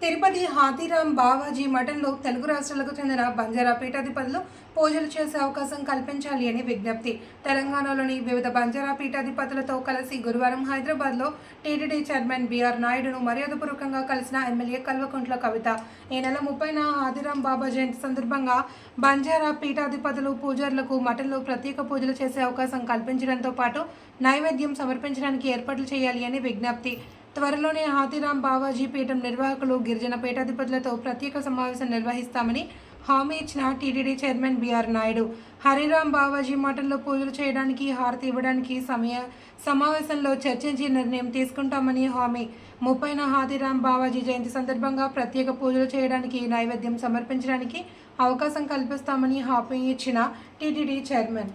తిరుపతి హాథీరామ్ బావాజీ మఠంలో తెలుగు రాష్ట్రాలకు చెందిన బంజారా పీఠాధిపతులు పూజలు చేసే అవకాశం కల్పించాలి అని విజ్ఞప్తి. తెలంగాణలోని వివిధ బంజారా పీఠాధిపతులతో కలిసి గురువారం హైదరాబాద్లో టీటీడీ చైర్మన్ బీఆర్ నాయుడును మర్యాదపూర్వకంగా కలిసిన ఎమ్మెల్యే కల్వకుంట్ల కవిత. ఈ నెల 30న హాథీరామ్ బాబా జయంతి సందర్భంగా బంజారా పీఠాధిపతులు పూజారులకు మఠంలో ప్రత్యేక పూజలు చేసే అవకాశం కల్పించడంతో పాటు నైవేద్యం సమర్పించడానికి ఏర్పాట్లు చేయాలి అని విజ్ఞప్తి. త్వరలోనే హాథీరామ్ బావాజీ పీఠం నిర్వాహకులు గిరిజన పీఠాధిపతులతో ప్రత్యేక సమావేశం నిర్వహిస్తామని హామీ ఇచ్చిన TTD chairman BR Naidu Hariram Bavaji మఠంలో పూజలు చేయడానికి హారతి ఇవ్వడానికి సమావేశంలో చర్చించి నిర్ణయం తీసుకుంటామని హామీ. 30న హాథీరామ్ బావాజీ జయంతి సందర్భంగా ప్రత్యేక పూజలు చేయడానికి నైవేద్యం సమర్పించడానికి అవకాశం కల్పిస్తామని హామీ ఇచ్చిన టీటీడీ చైర్మన్